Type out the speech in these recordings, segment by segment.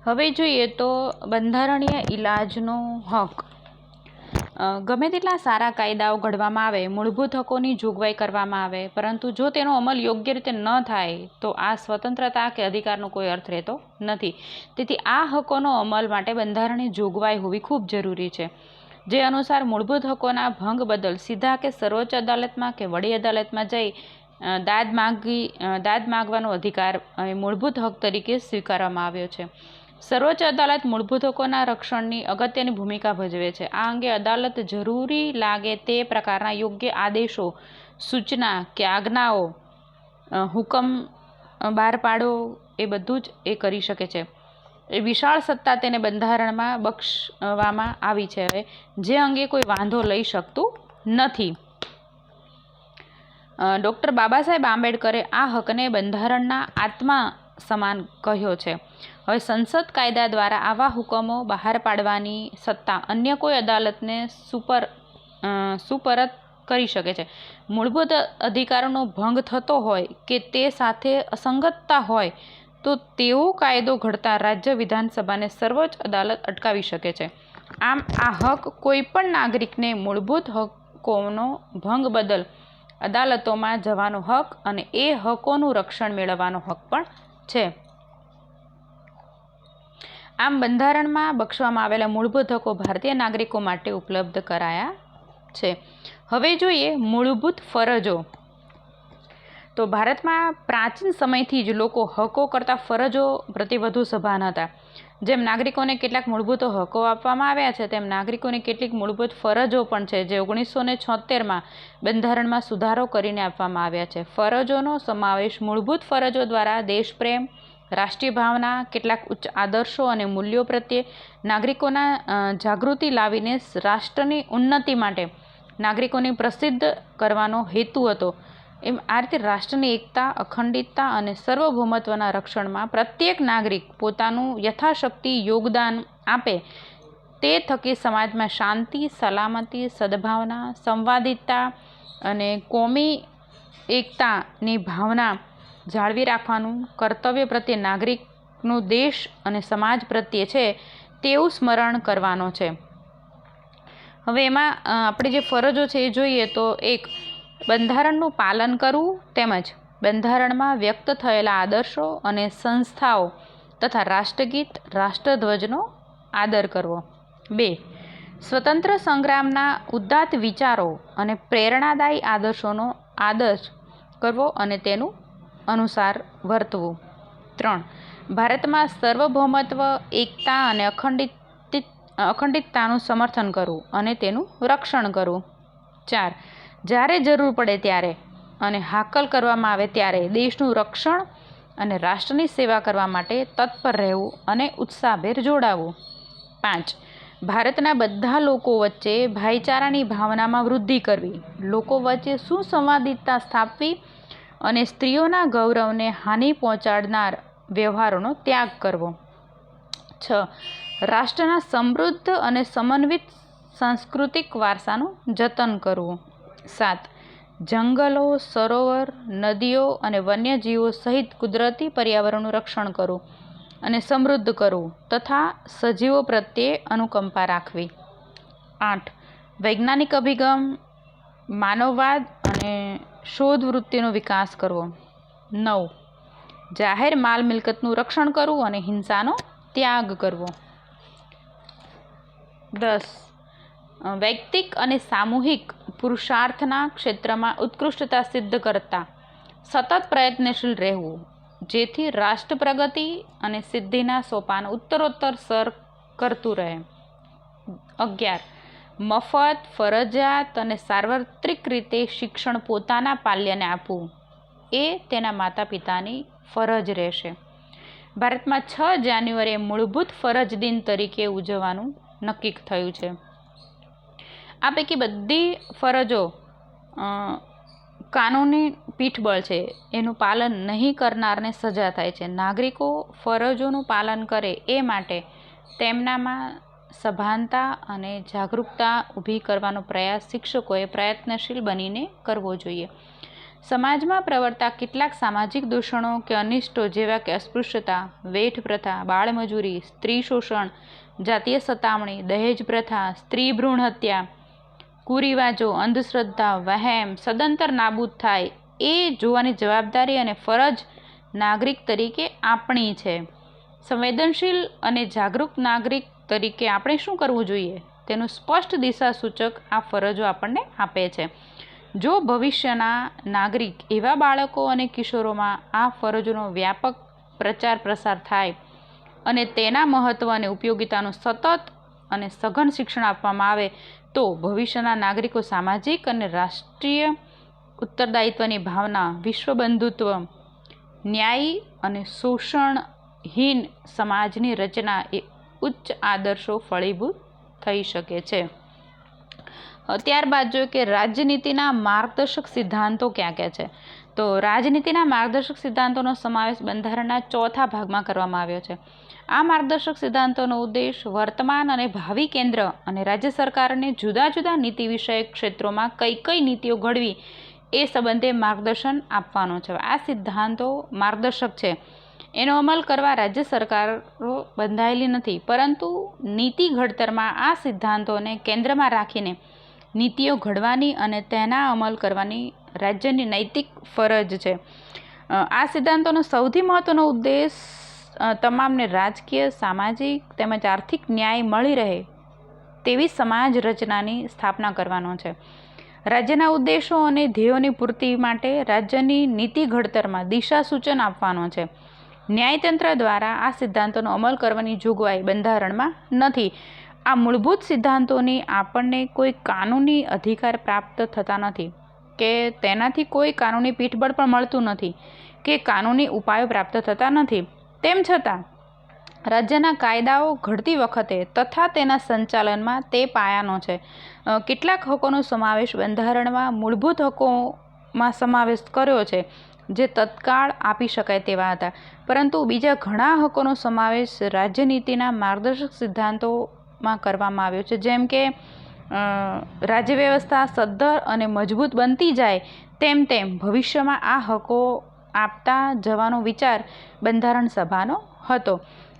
હવે જોઈએ તો બંધારણીય ઇલાજનો હક. ગમે તેટલા સારા કાયદાઓ ઘડવામાં આવે, મૂળભૂત હકોની જોગવાઈ કરવામાં આવે, પરંતુ જો તેનો અમલ યોગ્ય રીતે ન થાય તો આ સ્વતંત્રતા કે અધિકારનો કોઈ અર્થ રહેતો નથી. તેથી આ હકોનો અમલ માટે બંધારણીય જોગવાઈ હોવી ખૂબ જરૂરી છે, જે અનુસાર મૂળભૂત હકોના ભંગ બદલ સીધા કે સર્વોચ્ચ અદાલતમાં કે વડી અદાલતમાં જઈ દાદ માગવાનો અધિકાર મૂળભૂત હક તરીકે સ્વીકારવામાં આવ્યો છે. સર્વોચ્ચ અદાલત મૂળભૂત હકોના રક્ષણની અગત્યની ભૂમિકા ભજવે છે. આ અંગે અદાલત જરૂરી લાગે તે પ્રકારના યોગ્ય આદેશો, સૂચના કે આજ્ઞાઓ, હુકમ બહાર પાડો, એ બધું જ એ કરી શકે છે. એ વિશાળ સત્તા તેને બંધારણમાં બક્ષવામાં આવી છે, જે અંગે કોઈ વાંધો લઈ શકતું નથી. ડૉક્ટર બાબા સાહેબ આંબેડકરે આ હકને બંધારણના આત્મા સમાન કહ્યો છે. હવે સંસદ કાયદા દ્વારા આવા હુકમો બહાર પાડવાની સત્તા અન્ય કોઈ અદાલતને સુપરત કરી શકે છે. મૂળભૂત અધિકારોનો ભંગ થતો હોય કે તે સાથે અસંગતતા હોય તો તેવો કાયદો ઘડતા રાજ્ય વિધાનસભાને સર્વોચ્ચ અદાલત અટકાવી શકે છે. આમ આ હક કોઈપણ નાગરિકને મૂળભૂત હકોનો ભંગ બદલ અદાલતોમાં જવાનો હક અને એ હકોનું રક્ષણ મેળવવાનો હક પણ છે. આમ બંધારણમાં બક્ષવામાં આવેલા મૂળભૂત હકો ભારતીય નાગરિકો માટે ઉપલબ્ધ કરાયા છે. હવે જોઈએ મૂળભૂત ફરજો. તો ભારતમાં પ્રાચીન સમયથી જ લોકો હકો કરતાં ફરજો પ્રત્યે વધુ સભાન હતા. જેમ નાગરિકોને કેટલાક મૂળભૂત હકો આપવામાં આવ્યા છે, તેમ નાગરિકોને કેટલીક મૂળભૂત ફરજો પણ છે, જે 1976માં બંધારણમાં સુધારો કરીને આપવામાં આવ્યા છે. ફરજોનો સમાવેશ મૂળભૂત ફરજો દ્વારા દેશપ્રેમ, રાષ્ટ્રીય ભાવના, કેટલાક ઉચ્ચ આદર્શો અને મૂલ્યો પ્રત્યે નાગરિકોના જાગૃતિ લાવીને રાષ્ટ્રની ઉન્નતિ માટે નાગરિકોને પ્રસિદ્ધ કરવાનો હેતુ હતો. એમ આ રીતે રાષ્ટ્રની એકતા, અખંડિતતા અને સાર્વભૌમત્વના રક્ષણમાં પ્રત્યેક નાગરિક પોતાનું યથાશક્તિ યોગદાન આપે તે થકી સમાજમાં શાંતિ, સલામતી, સદભાવના, સંવાદિતા અને કોમી એકતાની ભાવના જાળવી રાખવાનું કર્તવ્ય પ્રત્યે નાગરિકનું દેશ અને સમાજ પ્રત્યે છે તેવું સ્મરણ કરવાનો છે. હવે એમાં આપણે જે ફરજો છે એ જોઈએ તો એક, બંધારણનું પાલન કરવું તેમજ બંધારણમાં વ્યક્ત થયેલા આદર્શો અને સંસ્થાઓ તથા રાષ્ટ્રગીત, રાષ્ટ્રધ્વજનો આદર કરવો. 2. સ્વતંત્ર સંગ્રામના ઉદાત્ત વિચારો અને પ્રેરણાદાયી આદર્શોનો આદર કરવો અને તેનું અનુસાર વર્તવું. 3. ભારતમાં સાર્વભૌમત્વ, એકતા અને અખંડિતતાનું સમર્થન કરવું અને તેનું રક્ષણ કરવું. 4. જ્યારે જરૂર પડે ત્યારે અને હાકલ કરવામાં આવે ત્યારે દેશનું રક્ષણ અને રાષ્ટ્રની સેવા કરવા માટે તત્પર રહેવું અને ઉત્સાહભેર જોડાવું. 5. ભારતના બધા લોકો વચ્ચે ભાઈચારાની ભાવનામાં વૃદ્ધિ કરવી, લોકો વચ્ચે સુસંવાદિતા સ્થાપવી અને સ્ત્રીઓના ગૌરવને હાનિ પહોંચાડનાર વ્યવહારોનો ત્યાગ કરવો. 6. રાષ્ટ્રના સમૃદ્ધ અને સમન્વિત સાંસ્કૃતિક વારસાનું જતન કરવું. 7. જંગલો, સરોવર, નદીઓ અને વન્યજીવો સહિત કુદરતી પર્યાવરણનું રક્ષણ કરવું અને સમૃદ્ધ કરવું તથા સજીવો પ્રત્યે અનુકંપા રાખવી. 8. વૈજ્ઞાનિક અભિગમ, માનવવાદ અને શોધ વૃત્તિનો વિકાસ કરવો. 9. જાહેર માલ મિલકતનું રક્ષણ કરવું અને હિંસાનો ત્યાગ કરવો. 10. વૈયક્તિક અને સામૂહિક પુરુષાર્થના ક્ષેત્રમાં ઉત્કૃષ્ટતા સિદ્ધ કરતા સતત પ્રયત્નશીલ રહેવું, જેથી રાષ્ટ્ર પ્રગતિ અને સિદ્ધિના સોપાન ઉત્તરોત્તર સર કરતું રહે. 11. મફત, ફરજિયાત અને સાર્વત્રિક રીતે શિક્ષણ પોતાના પાલ્યને આપવું એ તેના માતા પિતાની ફરજ રહેશે. ભારતમાં 6 જાન્યુઆરીએ મૂળભૂત ફરજ દિન તરીકે ઉજવવાનું નક્કી થયું છે. આ પૈકી બધી ફરજો કાનૂની પીઠબળ છે, એનું પાલન નહીં કરનારને સજા થાય છે. નાગરિકો ફરજોનું પાલન કરે એ માટે તેમનામાં સભાનતા અને જાગૃતતા ઊભી કરવાનો પ્રયાસ શિક્ષકોએ પ્રયત્નશીલ બનીને કરવો જોઈએ. સમાજમાં પ્રવર્તા કેટલાક સામાજિક દૂષણો કે અનિષ્ટો જેવા કે અસ્પૃશ્યતા, વેઠ પ્રથા, બાળમજૂરી, સ્ત્રી શોષણ, જાતીય સતામણી, દહેજ પ્રથા, સ્ત્રી ભ્રૂણ હત્યા, કુરિવાજો, અંધશ્રદ્ધા, વહેમ સદંતર નાબૂદ થાય એ જોવાની જવાબદારી અને ફરજ નાગરિક તરીકે આપણી છે. સંવેદનશીલ અને જાગૃત નાગરિક તરીકે આપણે શું કરવું જોઈએ તેનું સ્પષ્ટ દિશા સૂચક આ ફરજો આપણને આપે છે. જો ભવિષ્યના નાગરિક એવા બાળકો અને કિશોરોમાં આ ફરજોનો વ્યાપક પ્રચાર પ્રસાર થાય અને તેના મહત્ત્વ અને ઉપયોગિતાનું સતત અને સઘન શિક્ષણ આપવામાં આવે તો ભવિષ્યના નાગરિકો સામાજિક અને રાષ્ટ્રીય ઉત્તરદાયિત્વની ભાવના, વિશ્વ બંધુત્વ, ન્યાયી અને શોષણહીન સમાજની રચના એ ઉચ્ચ આદર્શો ફળીભૂત થઈ શકે છે. ત્યારબાદ જોઈએ કે રાજનીતિના માર્ગદર્શક સિદ્ધાંતો ક્યાં ક્યાં છે. તો રાજનીતિના માર્ગદર્શક સિદ્ધાંતોનો સમાવેશ બંધારણના 4થા ભાગમાં કરવામાં આવ્યો છે. આ માર્ગદર્શક સિદ્ધાંતોનો ઉદ્દેશ વર્તમાન અને ભાવિ કેન્દ્ર અને રાજ્ય સરકારને જુદા જુદા નીતિ વિષયક ક્ષેત્રોમાં કઈ કઈ નીતિઓ ઘડવી એ સંબંધે માર્ગદર્શન આપવાનો છે. આ સિદ્ધાંતો માર્ગદર્શક છે. એનો અમલ કરવા રાજ્ય સરકારો બંધાયેલી નથી, પરંતુ નીતિ ઘડતરમાં આ સિદ્ધાંતોને કેન્દ્રમાં રાખીને નીતિઓ ઘડવાની અને તેના અમલ કરવાની રાજ્યની નૈતિક ફરજ છે. આ સિદ્ધાંતોનો સૌથી મહત્ત્વનો ઉદ્દેશ તમામને રાજકીય, સામાજિક તેમજ આર્થિક ન્યાય મળી રહે તેવી સમાજ રચનાની સ્થાપના કરવાનો છે. રાજ્યના ઉદ્દેશો અને ધ્યેયોની પૂર્તિ માટે રાજ્યની નીતિ ઘડતરમાં દિશા સૂચન આપવાનો છે. ન્યાયતંત્ર દ્વારા આ સિદ્ધાંતોનો અમલ કરવાની જોગવાઈ બંધારણમાં નથી. આ મૂળભૂત સિદ્ધાંતોની આપણને કોઈ કાનૂની અધિકાર પ્રાપ્ત થતા નથી કે તેનાથી કોઈ કાનૂની પીઠબળ પણ મળતું નથી કે કાનૂની ઉપાયો પ્રાપ્ત થતા નથી. તેમ છતાં રાજ્યના કાયદાઓ ઘડતી વખતે તથા તેના સંચાલનમાં તે પાયાનો છે. કેટલાક હકોનો સમાવેશ બંધારણમાં મૂળભૂત હકોમાં સમાવેશ કર્યો છે જે તત્કાળ આપી શકાય તેવા હતા, પરંતુ બીજા ઘણા હકોનો સમાવેશ રાજ્યનીતિના માર્ગદર્શક સિદ્ધાંતોમાં કરવામાં આવ્યો છે. જેમ કે રાજ્ય વ્યવસ્થા સદ્ધર અને મજબૂત બનતી જાય તેમ તેમ ભવિષ્યમાં આ હકો આપતા જવાનો વિચાર બંધારણ સભાનો હતો.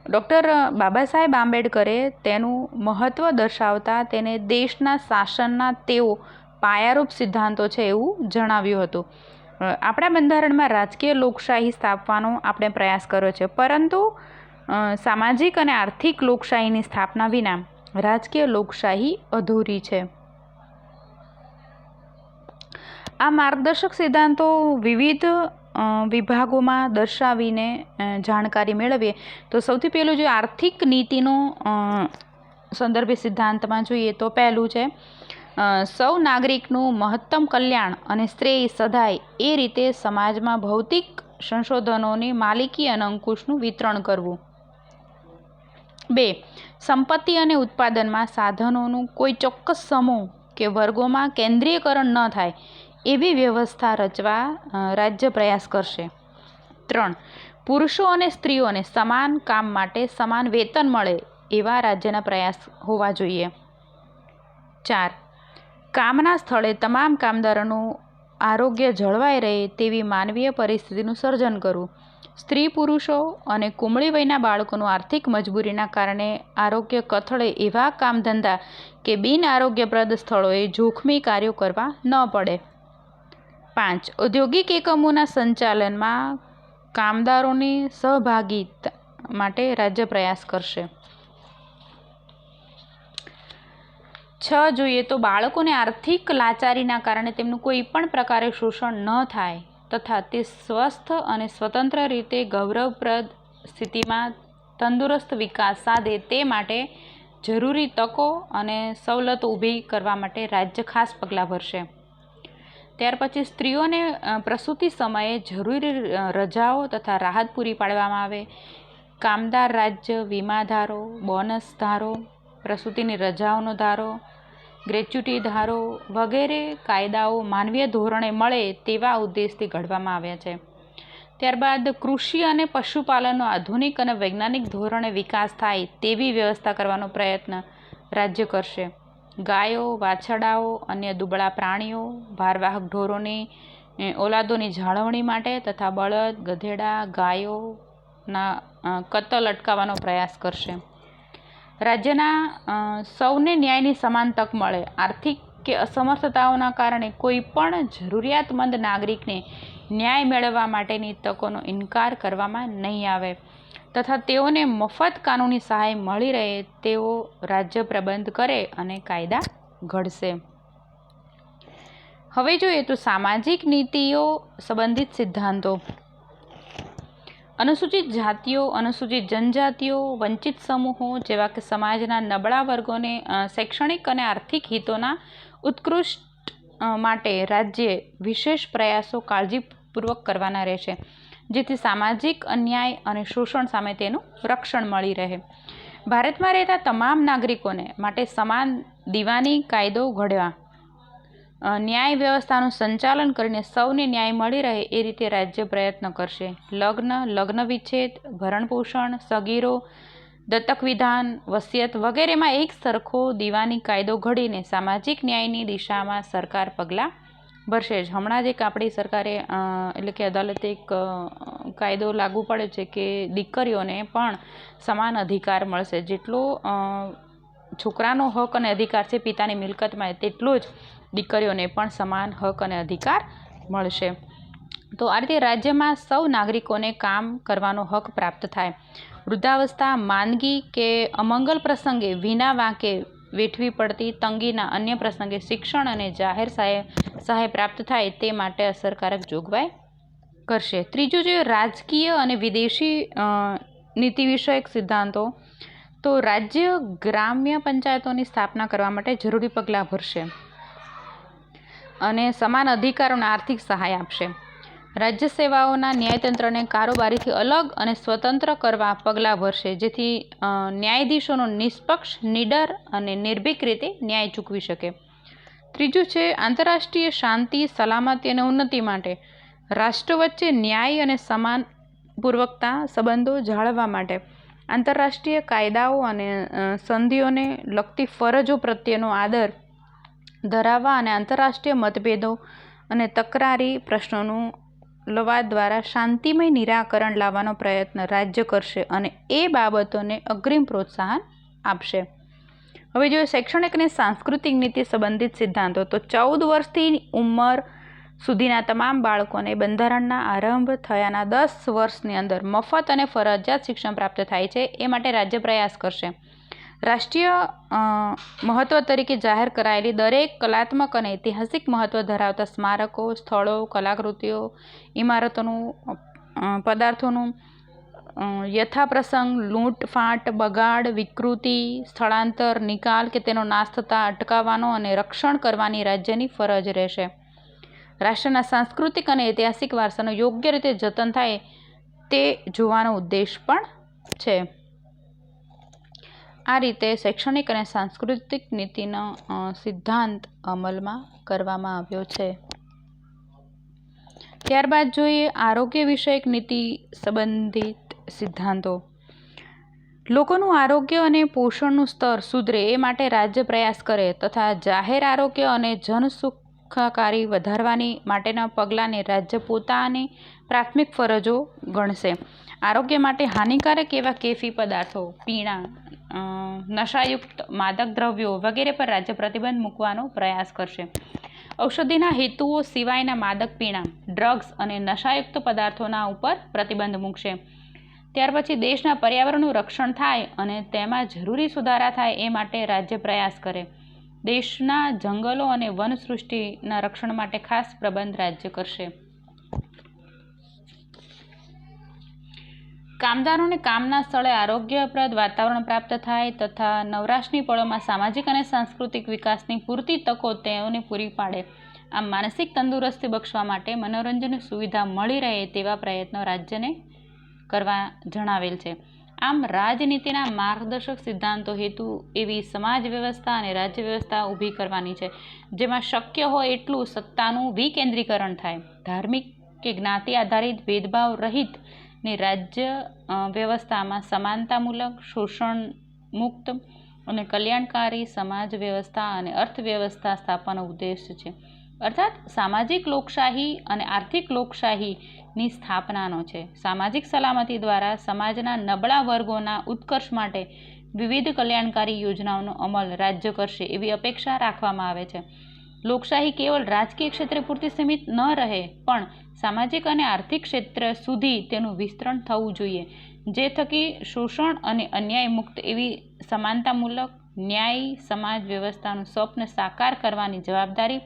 ડૉક્ટર બાબા સાહેબ આંબેડકરે તેનું મહત્ત્વ દર્શાવતા તેને દેશના શાસનના તેઓ પાયારૂપ સિદ્ધાંતો છે એવું જણાવ્યું હતું. આપણા બંધારણમાં રાજકીય લોકશાહી સ્થાપવાનો આપણે પ્રયાસ કર્યો છે, પરંતુ સામાજિક અને આર્થિક લોકશાહીની સ્થાપના વિના રાજકીય લોકશાહી અધૂરી છે. આ માર્ગદર્શક સિદ્ધાંતો વિવિધ વિભાગોમાં દર્શાવીને જાણકારી મેળવીએ તો સૌથી પહેલું જો આર્થિક નીતિનો સંદર્ભે સિદ્ધાંતમાં જોઈએ તો પહેલું છે સૌ નાગરિકનું મહત્તમ કલ્યાણ અને શ્રેય સધાય એ રીતે સમાજમાં ભૌતિક સંશોધનોની માલિકી અને અંકુશનું વિતરણ કરવું. 2. સંપત્તિ અને ઉત્પાદનમાં સાધનોનું કોઈ ચોક્કસ સમૂહ કે વર્ગોમાં કેન્દ્રીયકરણ ન થાય એવી વ્યવસ્થા રચવા રાજ્ય પ્રયાસ કરશે. 3. પુરુષો અને સ્ત્રીઓને સમાન કામ માટે સમાન વેતન મળે એવા રાજ્યના પ્રયાસ હોવા જોઈએ. 4. કામના સ્થળે તમામ કામદારોનું આરોગ્ય જળવાઈ રહે તેવી માનવીય પરિસ્થિતિનું સર્જન કરવું. સ્ત્રી પુરુષો અને કુમળી વયના બાળકોનું આર્થિક મજબૂરીના કારણે આરોગ્ય કથળે એવા કામધંધા કે બિન આરોગ્યપ્રદ સ્થળોએ જોખમી કાર્યો કરવા ન પડે. 5. ઔદ્યોગિક એકમોના સંચાલનમાં કામદારોની સહભાગિતા માટે રાજ્ય પ્રયાસ કરશે. 6. જોઈએ તો બાળકોને આર્થિક લાચારીના કારણે તેમનું કોઈ પણ પ્રકારે શોષણ ન થાય તથા તે સ્વસ્થ અને સ્વતંત્ર રીતે ગૌરવપ્રદ સ્થિતિમાં તંદુરસ્ત વિકાસ સાધે તે માટે જરૂરી તકો અને સવલતો ઊભી કરવા માટે રાજ્ય ખાસ પગલાં ભરશે. ત્યાર પછી સ્ત્રીઓને પ્રસૂતિ સમયે જરૂરી રજાઓ તથા રાહત પૂરી પાડવામાં આવે. કામદાર રાજ્ય વીમા ધારો, બોનસ ધારો, પ્રસૂતિની રજાઓનો ધારો, ગ્રેચ્યુટી ધારો વગેરે કાયદાઓ માનવીય ધોરણે મળે તેવા ઉદ્દેશથી ઘડવામાં આવ્યા છે. ત્યારબાદ કૃષિ અને પશુપાલનનો આધુનિક અને વૈજ્ઞાનિક ધોરણે વિકાસ થાય તેવી વ્યવસ્થા કરવાનો પ્રયત્ન રાજ્ય કરશે. ગાયો, વાછરડાઓ, અન્ય દુબળા પ્રાણીઓ, ભારવાહક ઢોરોની ઓલાદોની જાળવણી માટે તથા બળદ, ગધેડા, ગાયોના કતલ અટકાવવાનો પ્રયાસ કરશે. રાજ્યના સૌને ન્યાયની સમાન તક મળે. આર્થિક કે અસમર્થતાઓના કારણે કોઈ પણ જરૂરિયાતમંદ નાગરિકને ન્યાય મેળવવા માટેની તકોનો ઇનકાર કરવામાં નહીં આવે તથા તેઓને મફત કાનૂની સહાય મળી રહે તેવો રાજ્ય પ્રબંધ કરે અને કાયદા ઘડશે. હવે જોઈએ તો સામાજિક નીતિઓ સંબંધિત સિદ્ધાંતો. અનુસૂચિત જાતિઓ, અનુસૂચિત જનજાતિઓ, વંચિત સમૂહો જેવા કે સમાજના નબળા વર્ગોને શૈક્ષણિક અને આર્થિક હિતોના ઉત્કૃષ્ટ માટે રાજ્યે વિશેષ પ્રયાસો કાળજીપૂર્વક કરવાના રહેશે, જેથી સામાજિક અન્યાય અને શોષણ સામે તેનું રક્ષણ મળી રહે. ભારતમાં રહેતા તમામ નાગરિકોને માટે સમાન દીવાની કાયદો ઘડવા, ન્યાય વ્યવસ્થાનું સંચાલન કરીને સૌને ન્યાય મળી રહે એ રીતે રાજ્ય પ્રયત્ન કરશે. લગ્ન વિચ્છેદ, ભરણપોષણ, સગીરો, દત્તક વિધાન, વસિયત વગેરેમાં એક સરખો દીવાની કાયદો ઘડીને સામાજિક ન્યાયની દિશામાં સરકાર પગલાં ભરશે. હમણાં જ એક આપણી સરકારે એટલે કે અદાલતે એક કાયદો લાગુ પડ્યો છે કે દીકરીઓને પણ સમાન અધિકાર મળશે. જેટલો છોકરાનો હક અને અધિકાર છે પિતાની મિલકતમાં, તેટલો જ દીકરીઓને પણ સમાન હક અને અધિકાર મળશે. તો આ રીતે રાજ્યમાં સૌ નાગરિકોને કામ કરવાનો હક પ્રાપ્ત થાય. વૃદ્ધાવસ્થા, માંદગી કે અમંગલ પ્રસંગે વિના વાંકે વેઠવી પડતી તંગીના અન્ય પ્રસંગે શિક્ષણ અને જાહેર સહાય પ્રાપ્ત થાય તે માટે અસરકારક જોગવાઈ કરશે. ત્રીજું છે રાજકીય અને વિદેશી નીતિ વિષયક સિદ્ધાંતો. તો રાજ્ય ગ્રામ્ય પંચાયતોની સ્થાપના કરવા માટે જરૂરી પગલાં ભરશે અને સમાન અધિકારોને આર્થિક સહાય આપશે. રાજ્ય સેવાઓના ન્યાયતંત્રને કારોબારીથી અલગ અને સ્વતંત્ર કરવા પગલાં ભરશે, જેથી ન્યાયાધીશોનો નિષ્પક્ષ, નિડર અને નિર્ભીક રીતે ન્યાય ચૂકવી શકે. ત્રીજું છે આંતરરાષ્ટ્રીય શાંતિ, સલામતી અને ઉન્નતિ માટે રાષ્ટ્રો વચ્ચે ન્યાય અને સમાનપૂર્વકતા સંબંધો જાળવવા માટે આંતરરાષ્ટ્રીય કાયદાઓ અને સંધિઓને લગતી ફરજો પ્રત્યેનો આદર ધરાવવા અને આંતરરાષ્ટ્રીય મતભેદો અને તકરારી પ્રશ્નોનું લવાદ દ્વારા શાંતિમય નિરાકરણ લાવવાનો પ્રયત્ન રાજ્ય કરશે અને એ બાબતોને અગ્રિમ પ્રોત્સાહન આપશે. હવે જો શૈક્ષણિક અને સાંસ્કૃતિક નીતિ સંબંધિત સિદ્ધાંતો. તો 14 વર્ષથી ઉંમર સુધીના તમામ બાળકોને બંધારણના આરંભ થયાના 10 વર્ષની અંદર મફત અને ફરજિયાત શિક્ષણ પ્રાપ્ત થાય છે એ માટે રાજ્ય પ્રયાસ કરશે. રાષ્ટ્રીય મહત્વ તરીકે જાહેર કરાયેલી દરેક કલાત્મક અને ઐતિહાસિક મહત્વ ધરાવતા સ્મારકો, સ્થળો, કલાકૃતિઓ, ઇમારતોનું, પદાર્થોનું યથાપ્રસંગ લૂંટફાટ, બગાડ, વિકૃતિ, સ્થળાંતર, નિકાલ કે તેનો નાશ થતાં અટકાવવાનો અને રક્ષણ કરવાની રાજ્યની ફરજ રહેશે. રાષ્ટ્રના સાંસ્કૃતિક અને ઐતિહાસિક વારસાનું યોગ્ય રીતે જતન થાય તે જોવાનો ઉદ્દેશ પણ છે. આ રીતે શૈક્ષણિક અને સાંસ્કૃતિક નીતિનો સિદ્ધાંત અમલમાં કરવામાં આવ્યો છે. ત્યારબાદ જોઈએ આરોગ્ય વિષયક નીતિ સંબંધિત સિદ્ધાંતો. લોકોનું આરોગ્ય અને પોષણનું સ્તર સુધરે એ માટે રાજ્ય પ્રયાસ કરે તથા જાહેર આરોગ્ય અને જનસુખાકારી વધારવાની માટેના પગલાંને રાજ્ય પોતાની પ્રાથમિક ફરજો ગણશે. આરોગ્ય માટે હાનિકારક એવા કેફી પદાર્થો, પીણા, નશાયુક્ત માદક દ્રવ્યો વગેરે પર રાજ્ય પ્રતિબંધ મૂકવાનો પ્રયાસ કરશે. ઔષધિના હેતુઓ સિવાયના માદક પીણા, ડ્રગ્સ અને નશાયુક્ત પદાર્થોના ઉપર પ્રતિબંધ મૂકશે. ત્યાર પછી દેશના પર્યાવરણનું રક્ષણ થાય અને તેમાં જરૂરી સુધારા થાય એ માટે રાજ્ય પ્રયાસ કરે. દેશના જંગલો અને વનસૃષ્ટિના રક્ષણ માટે ખાસ પ્રબંધ રાજ્ય કરશે. કામદારોને કામના સ્થળે આરોગ્યપ્રદ વાતાવરણ પ્રાપ્ત થાય તથા નવરાશની પળોમાં સામાજિક અને સાંસ્કૃતિક વિકાસની પૂરતી તકો તેઓને પૂરી પાડે. આમ માનસિક તંદુરસ્તી બક્ષવા માટે મનોરંજનની સુવિધા મળી રહે તેવા પ્રયત્નો રાજ્યને કરવા જણાવેલ છે. આમ રાજનીતિના માર્ગદર્શક સિદ્ધાંતો હેતુ એવી સમાજ વ્યવસ્થા અને રાજ્ય વ્યવસ્થા ઊભી કરવાની છે જેમાં શક્ય હોય એટલું સત્તાનું વિકેન્દ્રીકરણ થાય, ધાર્મિક કે જ્ઞાતિ આધારિત ભેદભાવ રહિત ની રાજ્ય વ્યવસ્થામાં સમાનતામૂલક, શોષણ મુક્ત અને કલ્યાણકારી સમાજ વ્યવસ્થા અને અર્થવ્યવસ્થા સ્થાપવાનો ઉદ્દેશ છે. અર્થાત સામાજિક લોકશાહી અને આર્થિક લોકશાહીની સ્થાપનાનો છે. સામાજિક સલામતી દ્વારા સમાજના નબળા વર્ગોના ઉત્કર્ષ માટે વિવિધ કલ્યાણકારી યોજનાઓનો અમલ રાજ્ય કરશે એવી અપેક્ષા રાખવામાં આવે છે. લોકશાહી કેવળ રાજકીય ક્ષેત્રે પૂરતી સીમિત ન રહે પણ સામાજિક અને આર્થિક ક્ષેત્ર સુધી તેનું વિસ્તરણ થવું જોઈએ, જે થકી શોષણ અને અન્યાય મુક્ત એવી સમાનતામૂલક ન્યાયી સમાજ વ્યવસ્થાનું સ્વપ્ન સાકાર કરવાની જવાબદારી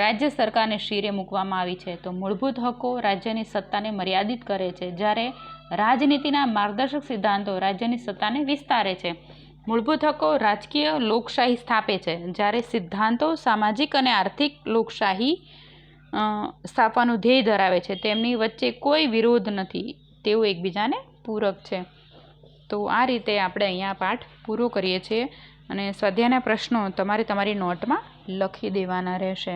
રાજ્ય સરકારને શિરે મૂકવામાં આવી છે. તો મૂળભૂત હકો રાજ્યની સત્તાને મર્યાદિત કરે છે, જ્યારે રાજનીતિના માર્ગદર્શક સિદ્ધાંતો રાજ્યની સત્તાને વિસ્તારે છે. મૂળભૂત હકો રાજકીય લોકશાહી સ્થાપે છે, જ્યારે સિદ્ધાંતો સામાજિક અને આર્થિક લોકશાહી સ્થાપવાનું ધ્યેય ધરાવે છે. તેમની વચ્ચે કોઈ વિરોધ નથી, તેઓ એકબીજાને પૂરક છે. તો આ રીતે આપણે અહીંયા પાઠ પૂરો કરીએ છીએ અને સ્વાધ્યાયના પ્રશ્નો તમારે તમારી નોટમાં લખી દેવાના રહેશે.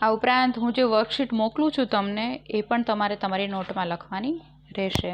આ ઉપરાંત હું જે વર્કશીટ મોકલું છું તમને એ પણ તમારે તમારી નોટમાં લખવાની રહેશે.